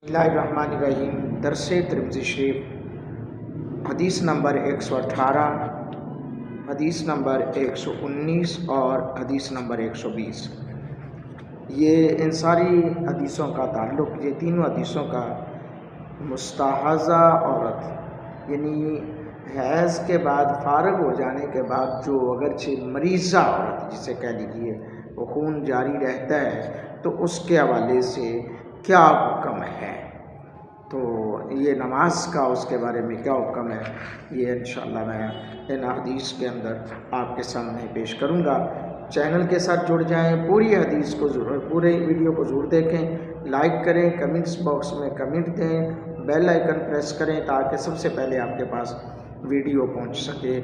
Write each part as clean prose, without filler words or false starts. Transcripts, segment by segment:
बिस्मिल्लाहिर्रहमानिर्रहीम। दर्स तिरमिज़ी शरीफ हदीस नंबर 118, हदीस नंबर 119 और हदीस नंबर 120। ये इन सारी हदीसों का ताल्लुक़, ये तीनों हदीसों का मुस्ताहज़ा औरत यानी हैज़ के बाद फ़ारिग हो जाने के बाद जो अगरचे मरीज़ा औरत जिसे कह लीजिए वो खून जारी रहता है, तो उसके हवाले से क्या हुक्म है, तो ये नमाज का उसके बारे में क्या हुक्म है, ये इंशाअल्लाह मैं इन हदीस के अंदर आपके सामने पेश करूँगा। चैनल के साथ जुड़ जाएं, पूरी हदीस को पूरे वीडियो को ज़रूर देखें, लाइक करें, कमेंट्स बॉक्स में कमेंट दें, बेल आइकन प्रेस करें ताकि सबसे पहले आपके पास वीडियो पहुंच सके।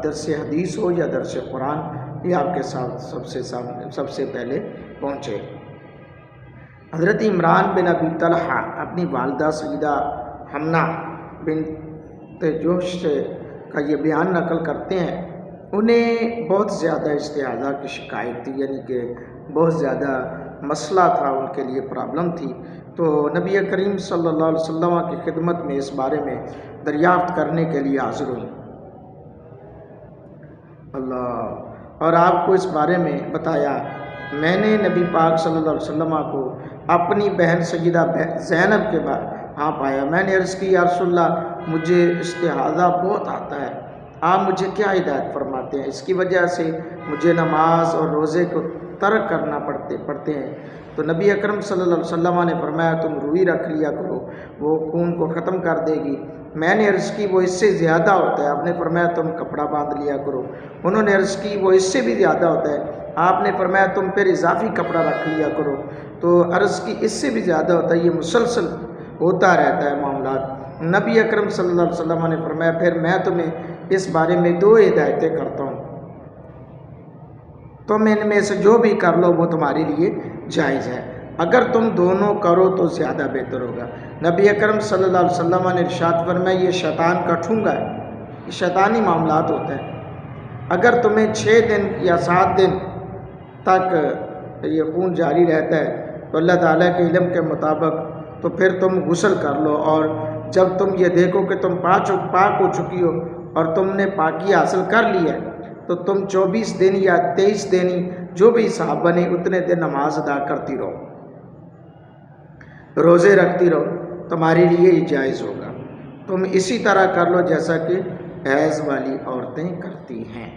दर्स हदीस हो या दर्स कुरान, ये आपके साथ सबसे पहले पहुँचे। हज़रत इमरान बिन अबी तलहा अपनी वालदा सईदा हमना बिन्त जोश का ये बयान नकल करते हैं। उन्हें बहुत ज़्यादा इस्तिहाज़ा की शिकायत थी, यानी कि बहुत ज़्यादा मसला था, उनके लिए प्रॉब्लम थी। तो नबी करीम सल्लल्लाहु अलैहि वसल्लम की खिदमत में इस बारे में दरियाफ़्त करने के लिए हाज़िर हुई अल्लाह, और आपको इस बारे में बताया। मैंने नबी पाक सल्लल्लाहु अलैहि वसल्लम को अपनी बहन सय्यदा ज़ैनब के बाद हाँ पाया। मैंने अर्ज़ की, या रसूलल्लाह, मुझे इस्तिहाज़ा बहुत आता है, आप मुझे क्या हिदायत फरमाते हैं? इसकी वजह से मुझे नमाज और रोज़े को तर्क करना पड़ते हैं। तो नबी अकरम सल्लल्लाहु अलैहि वसल्लम ने फरमाया, तुम रूई रख लिया करो, वो खून को ख़त्म कर देगी। मैंने अर्ज़ की, वो इससे ज़्यादा होता है। आपने फरमाया, तुम कपड़ा बांध लिया करो। उन्होंने अर्ज़ की, वो इससे भी ज़्यादा होता है। आपने फरमाया, तुम फिर इजाफ़ी कपड़ा रख लिया करो। तो अर्ज़ की, इससे भी ज़्यादा होता है। ये मुसलसल होता रहता है मामलात। नबी अकरम सल्लल्लाहु अलैहि वसल्लम ने फरमाया, फिर मैं तुम्हें इस बारे में दो हिदायतें करता हूँ, तुम इनमें से जो भी कर लो वो तुम्हारे लिए जायज़ है। अगर तुम दोनों करो तो ज़्यादा बेहतर होगा। नबी अकरम सल्लल्लाहु अलैहि वसल्लम ने इरशाद फरमाया, ये शैतान का ठूंगा है, ये शैतानी मामलात होते हैं। अगर तुम्हें 6 दिन या 7 दिन तक ये खून जारी रहता है तो अल्लाह ताला के इल्म के मुताबिक तो फिर तुम गुस्ल कर लो, और जब तुम ये देखो कि तुम पाक हो चुकी हो और तुमने पाकी हासिल कर ली है, तो तुम 24 दिन या 23 दिन ही जो भी हिसाब बने उतने दिन नमाज अदा करती रहो, रोज़े रखती रहो, तुम्हारे लिए ये जायज़ होगा। तुम इसी तरह कर लो जैसा कि हैज़ वाली औरतें करती हैं।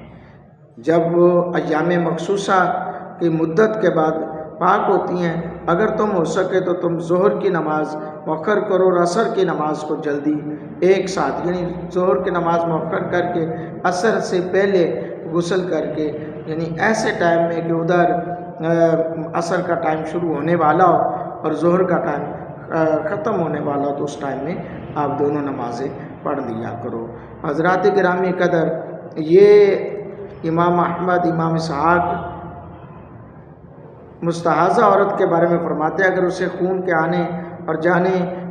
जब वो अय्याम मखसूसा की मुद्दत के बाद पाक होती हैं, अगर तुम हो सके तो तुम ज़ोहर की नमाज़ मौखर करो और असर की नमाज़ को जल्दी एक साथ, यानी ज़ोहर की नमाज़ मौखर करके असर से पहले गुस्ल करके, यानी ऐसे टाइम में कि उधर असर का टाइम शुरू होने वाला हो और ज़ोहर का टाइम ख़त्म होने वाला हो, तो उस टाइम में आप दोनों नमाज़ें पढ़ लिया करो। हज़रात गिरामी कदर, ये इमाम अहमद, इमाम इसहाक़ मुस्ताहज़ा औरत के बारे में फरमाते हैं, अगर उसे खून के आने और जाने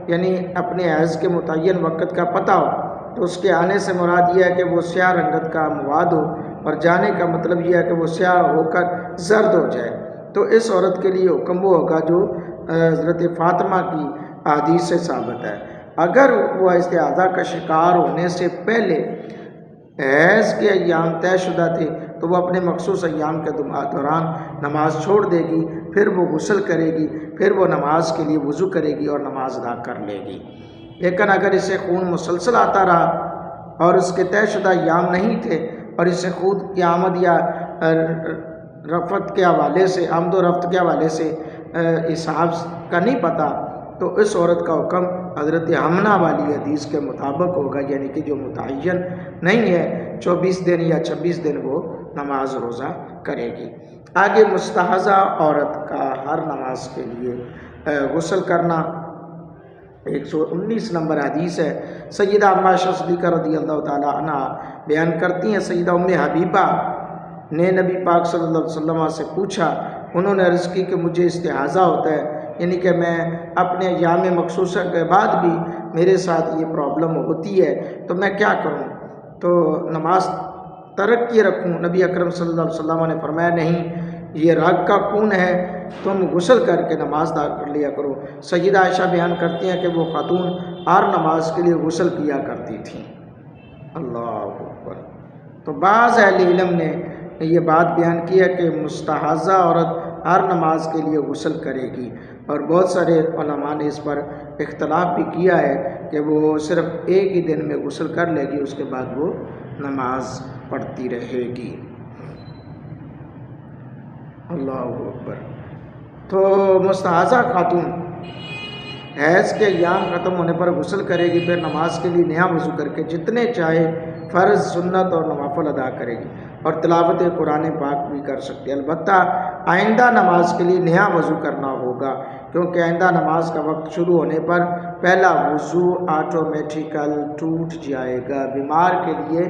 यानी अपने हैज़ के मुतय्यन वक़्त का पता हो, तो उसके आने से मुराद यह है कि वो स्याह रंगत का मवाद हो, और जाने का मतलब यह है कि वो स्याह होकर जर्द हो जाए। तो इस औरत के लिए हुक्म वो होगा जो हज़रत फ़ातिमा की हदीस से साबित है। अगर वह इस्तिहाज़ा का शिकार होने से पहले हैज़ के अय्याम तयशुदा थे तो वह अपने मखसूस अय्याम के दौरान नमाज छोड़ देगी, फिर वो गुस्ल करेगी, फिर वो नमाज के लिए वज़ू करेगी और नमाज अदा कर लेगी। लेकिन अगर इसे खून मुसलसल आता रहा और उसके तयशुदा अय्याम नहीं थे और इसे खुद की आमद या रफ़त के हवाले से, आमद व रफ़्त के हवाले से हिसाब का नहीं पता, तो इस औरत का हुक्म हज़रत हमना वाली हदीस के मुताबिक होगा, यानी कि जो मुतय्यन नहीं है, 24 दिन या 26 दिन वो नमाज रोज़ा करेगी। आगे मुस्ताहज़ा औरत का हर नमाज के लिए गुस्ल करना 119 नंबर हदीस है। सय्यदा अम्मा सिद्दीक़ा रज़ियल्लाहु ताला अन्हा बयान करती हैं, सय्यदा उम्मे हबीबा ने नबी पाक सल्लल्लाहु अलैहि वसल्लम से पूछा, उन्होंने अर्ज़ की कि मुझे इस्तिहाज़ा होता है, यानी कि मैं अपने अय्याम मखसूसा के बाद भी मेरे साथ ये प्रॉब्लम होती है, तो मैं क्या करूँ? तो नमाज तर्क किए रखूँ? नबी अकरम सल्लल्लाहु अलैहि वसल्लम ने फरमाया, नहीं, یہ رگ کا خون ہے، تم غسل کر کے نماز ادا کر لیا کرو۔ سیدہ عائشہ بیان کرتی ہیں کہ وہ خاتون ہر نماز کے لیے غسل کیا کرتی تھیں۔ اللہ اکبر۔ تو بعض اہل علم نے یہ بات بیان کی ہے کہ مستحاضہ عورت ہر نماز کے لیے غسل کرے گی، اور بہت سارے علماء نے اس پر اختلاف بھی کیا ہے کہ وہ صرف ایک ہی دن میں غسل کر لے گی، اس کے بعد وہ نماز پڑھتی رہے گی۔ اللہ اکبر۔ تو مستحاضہ خاتون حیض کے ایام ختم ہونے پر غسل کرے گی، پھر نماز کے لیے نیا وضو کر کے جتنے چاہے فرض، سنت اور نوافل ادا کرے گی، اور تلاوت قرآن پاک بھی کر سکتی ہے۔ البتہ آئندہ نماز کے لیے نیا وضو کرنا ہوگا، کیونکہ آئندہ نماز کا وقت شروع ہونے پر پہلا وضو آٹومیٹیکل ٹوٹ جائے گا۔ بیمار کے لیے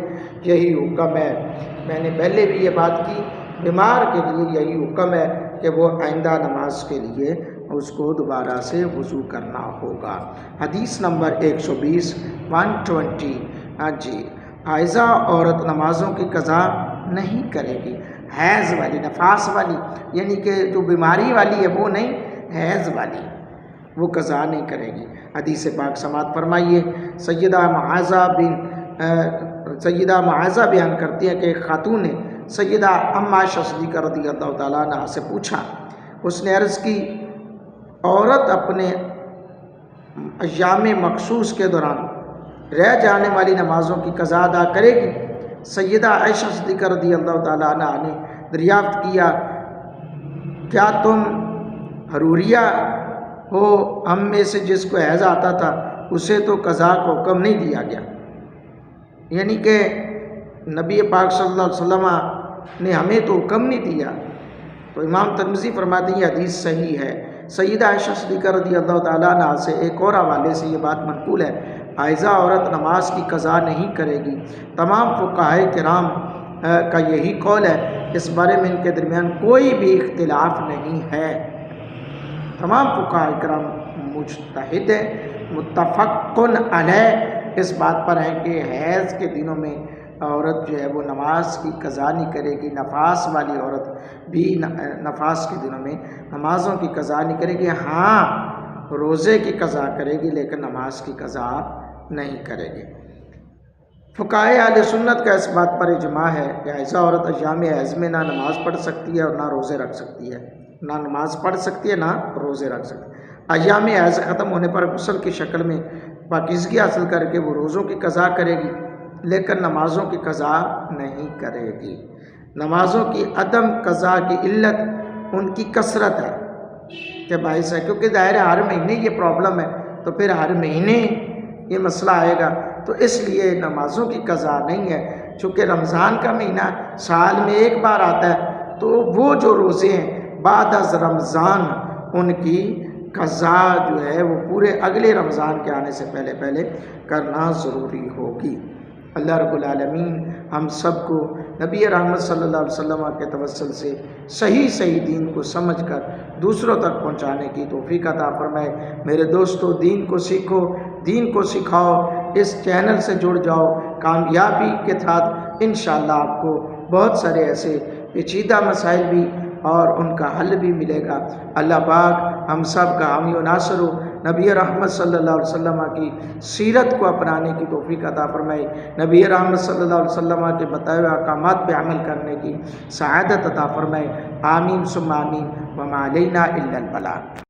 یہی حکم ہے، میں نے پہلے بھی یہ بات کی، بیمار کے لیے یہی حکم ہے کہ وہ آئندہ نماز کے لیے اس کو دوبارہ سے وضو کرنا ہوگا۔ حدیث نمبر 120 120 حائضہ عورت نمازوں کی قضا نہیں کرے گی۔ حیض والی، نفاس والی، یعنی کہ جو بیماری والی ہے وہ نہیں، حیض والی، وہ قضا نہیں کرے گی۔ حدیث پاک سماعت فرمائیے۔ سیدہ معاذہ بیان کرتی ہے کہ ایک خاتون نے سیدہ ام عائشہ صدیقہ رضی اللہ تعالیٰ عنہ سے پوچھا، اس نے عرض کی، عورت اپنے ایام مخصوص کے دوران رہ جانے والی نمازوں کی قضا ادا کرے گی؟ سیدہ عائشہ صدیقہ رضی اللہ تعالیٰ عنہ نے دریافت کیا، کیا تم حروریہ ہو؟ ہم میں سے جس کو حیض آتا تھا اسے تو قضا کو حکم نہیں دیا گیا، یعنی کہ نبی پاک صلی اللہ علیہ وسلم نے ہمیں تو حکم نہیں دیا۔ تو امام ترمذی فرماتے ہیں یہ حدیث صحیح ہے۔ سیدہ عائشہ صدیقہ رضی اللہ تعالیٰ عنہ سے ایک اور حوالے سے یہ بات منقول ہے، حائضہ عورت نماز کی قضا نہیں کرے گی۔ تمام فقہائے کرام کا یہی قول ہے، اس بارے میں ان کے درمیان کوئی بھی اختلاف نہیں ہے۔ تمام فقہائے کرام مجتہد ہیں، متفق علیہ اس بات پر ہیں کہ حیض کے دنوں میں عورت جو ہے وہ نماز کی قضا نہیں کرے گی۔ نفاس والی عورت بھی نفاس کے دنوں میں نمازوں کی قضا نہیں کرے گی، ہاں روزے کی قضا کرے گی لیکن نماز کی قضا نہیں کرے گی۔ فقہائے اہل سنت کا اس بات پر اجماع ہے کہ حائضہ عورت ایام حیض میں نہ نماز پڑھ سکتی ہے اور نہ روزے رکھ سکتی ہے، نہ نماز پڑھ سکتی ہے نہ روزے رکھ سکتی ہے۔ ایام حیض ختم ہونے پر غسل کی شکل میں پاکیزگی حاصل کر کے وہ روزوں کی قضا کرے گی لیکن نمازوں کی قضا نہیں کرے گی۔ نمازوں کی عدم قضا کی علت ان کی کثرت ہے کہ باعث ہے، کیونکہ ظاہر ہر مہینے یہ پرابلم ہے تو پھر ہر مہینے یہ مسئلہ آئے گا، تو اس لیے نمازوں کی قضا نہیں ہے۔ چونکہ رمضان کا مہینہ سال میں ایک بار آتا ہے تو وہ جو روزے ہیں بعد از رمضان ان کی قضا جو ہے وہ پورے اگلے رمضان کے آنے سے پہلے پہلے کرنا ضروری ہوگی۔ اللہ رب العالمین ہم سب کو نبی رحمت صلی اللہ علیہ وسلم کے توسل سے صحیح دین کو سمجھ کر دوسروں تک پہنچانے کی توفیق عطا فرمائے۔ میرے دوستو، دین کو سیکھو، دین کو سکھاؤ، اس چینل سے جڑ جاؤ، کامیابی کے ساتھ انشاءاللہ آپ کو بہت سارے ایسے پیچیدہ مسائل بھی اور ان کا حل بھی ملے گا۔ اللہ پاک ہم سب کا حامی و ناصر ہو، نبی رحمت صلی اللہ علیہ وسلم کی سیرت کو اپنانے کی توفیق عطا فرمائے، نبی رحمت صلی اللہ علیہ وسلم کے بتائے ہوئے احکامات پہ عمل کرنے کی سعادت عطا فرمائے۔ آمین ثم آمین، وما علینا الا البلاغ۔